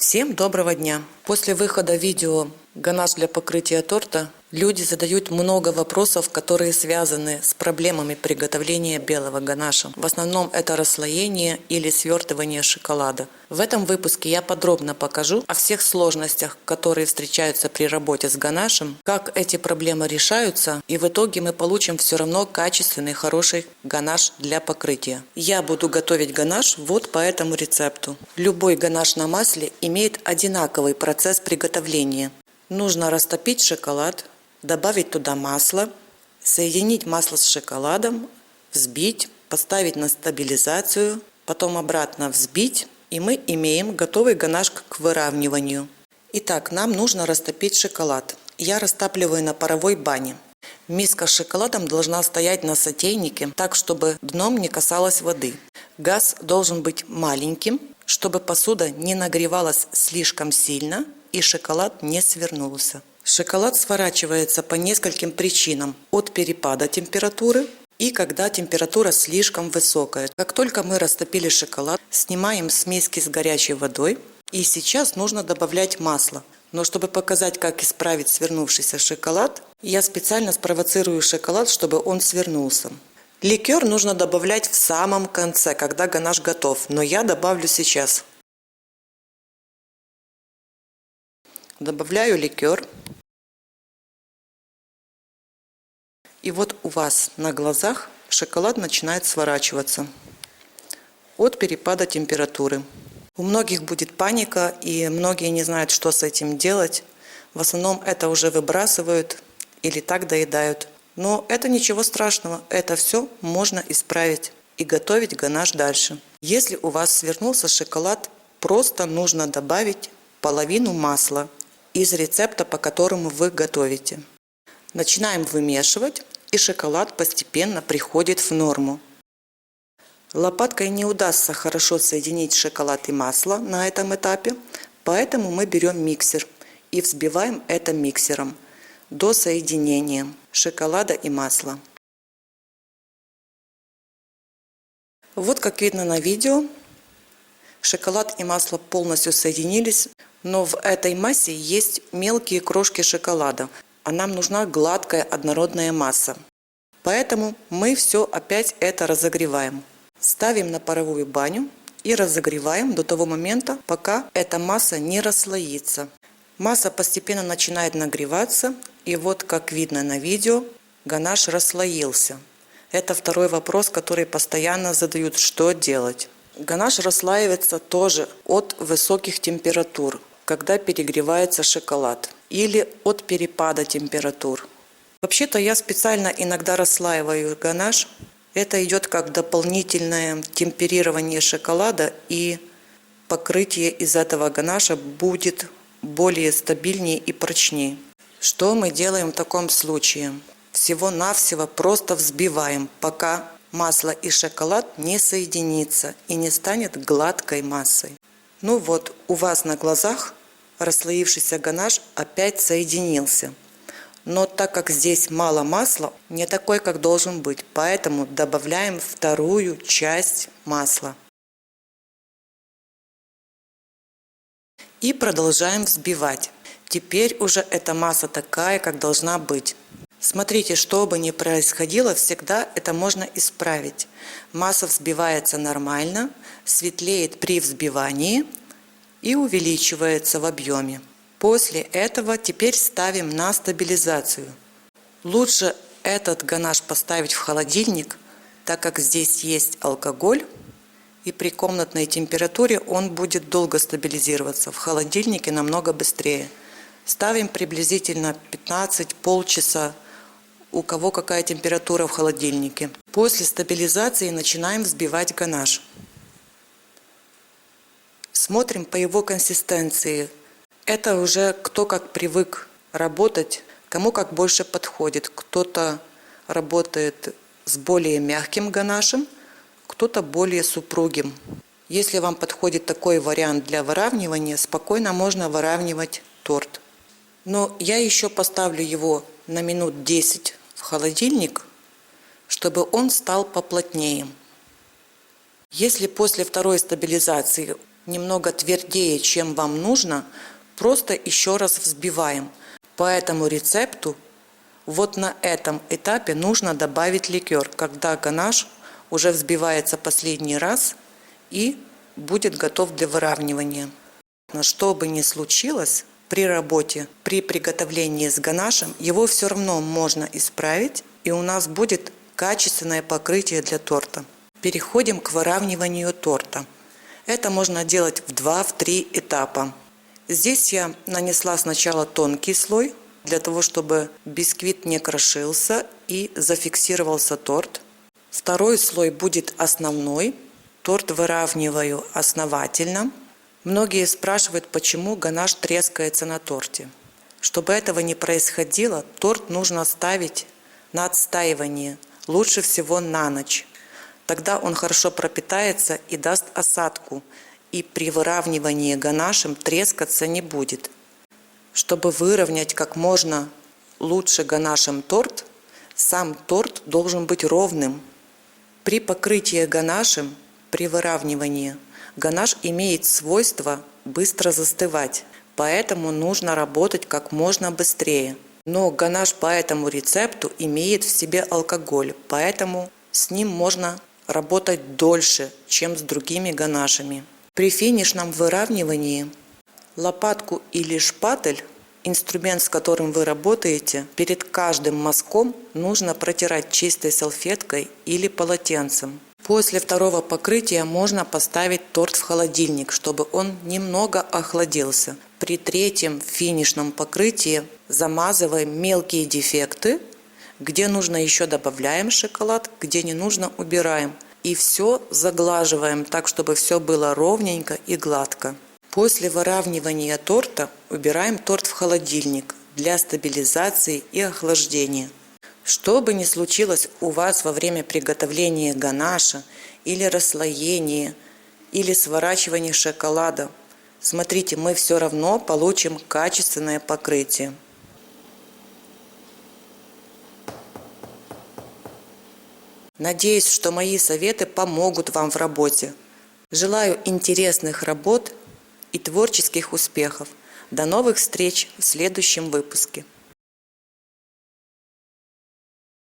Всем доброго дня! После выхода видео «Ганаш для покрытия торта» люди задают много вопросов, которые связаны с проблемами приготовления белого ганаша. В основном это расслоение или свертывание шоколада. В этом выпуске я подробно покажу о всех сложностях, которые встречаются при работе с ганашем, как эти проблемы решаются, и в итоге мы получим все равно качественный, хороший ганаш для покрытия. Я буду готовить ганаш вот по этому рецепту. Любой ганаш на масле имеет одинаковый процесс приготовления. Нужно растопить шоколад, добавить туда масло, соединить масло с шоколадом, взбить, поставить на стабилизацию, потом обратно взбить, и мы имеем готовый ганаш к выравниванию. Итак, нам нужно растопить шоколад. Я растапливаю на паровой бане. Миска с шоколадом должна стоять на сотейнике, так чтобы дном не касалось воды. Газ должен быть маленьким, чтобы посуда не нагревалась слишком сильно и шоколад не свернулся. Шоколад сворачивается по нескольким причинам: от перепада температуры и когда температура слишком высокая. Как только мы растопили шоколад, снимаем с миски с горячей водой, и сейчас нужно добавлять масло. Но чтобы показать, как исправить свернувшийся шоколад, я специально спровоцирую шоколад, чтобы он свернулся. Ликер нужно добавлять в самом конце, когда ганаш готов, но я добавлю сейчас. Добавляю ликер. И вот у вас на глазах шоколад начинает сворачиваться от перепада температуры. У многих будет паника, и многие не знают, что с этим делать. В основном это уже выбрасывают или так доедают. Но это ничего страшного, это все можно исправить и готовить ганаш дальше. Если у вас свернулся шоколад, просто нужно добавить половину масла из рецепта, по которому вы готовите. Начинаем вымешивать, и шоколад постепенно приходит в норму. Лопаткой не удастся хорошо соединить шоколад и масло на этом этапе, поэтому мы берем миксер и взбиваем это миксером до соединения шоколада и масла. Вот как видно на видео, шоколад и масло полностью соединились, но в этой массе есть мелкие крошки шоколада, а нам нужна гладкая однородная масса. Поэтому мы все опять это разогреваем. Ставим на паровую баню и разогреваем до того момента, пока эта масса не расслоится. Масса постепенно начинает нагреваться, и вот как видно на видео, ганаш расслоился. Это второй вопрос, который постоянно задают: что делать? Ганаш расслаивается тоже от высоких температур, когда перегревается шоколад, или от перепада температур. Вообще-то я специально иногда расслаиваю ганаш. Это идет как дополнительное темперирование шоколада, и покрытие из этого ганаша будет более стабильнее и прочнее. Что мы делаем в таком случае? Всего-навсего просто взбиваем, пока масло и шоколад не соединится и не станет гладкой массой. Ну вот, у вас на глазах расслоившийся ганаш опять соединился. Но так как здесь мало масла, не такой, как должен быть, поэтому добавляем вторую часть масла. И продолжаем взбивать. Теперь уже эта масса такая, как должна быть. Смотрите, что бы ни происходило, всегда это можно исправить. Масса взбивается нормально, светлеет при взбивании и увеличивается в объеме. После этого теперь ставим на стабилизацию. Лучше этот ганаш поставить в холодильник, так как здесь есть алкоголь, и при комнатной температуре он будет долго стабилизироваться. В холодильнике намного быстрее. Ставим приблизительно 15 полчаса, у кого какая температура в холодильнике. После стабилизации начинаем взбивать ганаш. Смотрим по его консистенции. Это уже кто как привык работать, кому как больше подходит. Кто-то работает с более мягким ганашем, кто-то более с упругим. Если вам подходит такой вариант для выравнивания, спокойно можно выравнивать торт. Но я еще поставлю его на минут 10 в холодильник, чтобы он стал поплотнее. Если после второй стабилизации немного твердее, чем вам нужно, просто еще раз взбиваем. По этому рецепту вот на этом этапе нужно добавить ликер, когда ганаш уже взбивается последний раз и будет готов для выравнивания. Что бы ни случилось при работе, при приготовлении с ганашем, его все равно можно исправить, и у нас будет качественное покрытие для торта. Переходим к выравниванию торта. Это можно делать в 2-3 этапа. Здесь я нанесла сначала тонкий слой, для того, чтобы бисквит не крошился и зафиксировался торт. Второй слой будет основной. Торт выравниваю основательно. Многие спрашивают, почему ганаш трескается на торте. Чтобы этого не происходило, торт нужно ставить на отстаивание, лучше всего на ночь. Тогда он хорошо пропитается и даст осадку, и при выравнивании ганашем трескаться не будет. Чтобы выровнять как можно лучше ганашем торт, сам торт должен быть ровным. При покрытии ганашем, при выравнивании, ганаш имеет свойство быстро застывать, поэтому нужно работать как можно быстрее. Но ганаш по этому рецепту имеет в себе алкоголь, поэтому с ним можно работать дольше, чем с другими ганашами. При финишном выравнивании лопатку или шпатель, инструмент, с которым вы работаете, перед каждым мазком нужно протирать чистой салфеткой или полотенцем. После второго покрытия можно поставить торт в холодильник, чтобы он немного охладился. При третьем финишном покрытии замазываем мелкие дефекты. Где нужно, еще добавляем шоколад, где не нужно, убираем. И все заглаживаем так, чтобы все было ровненько и гладко. После выравнивания торта убираем торт в холодильник для стабилизации и охлаждения. Что бы ни случилось у вас во время приготовления ганаша или расслоения, или сворачивания шоколада, смотрите, мы все равно получим качественное покрытие. Надеюсь, что мои советы помогут вам в работе. Желаю интересных работ и творческих успехов. До новых встреч в следующем выпуске.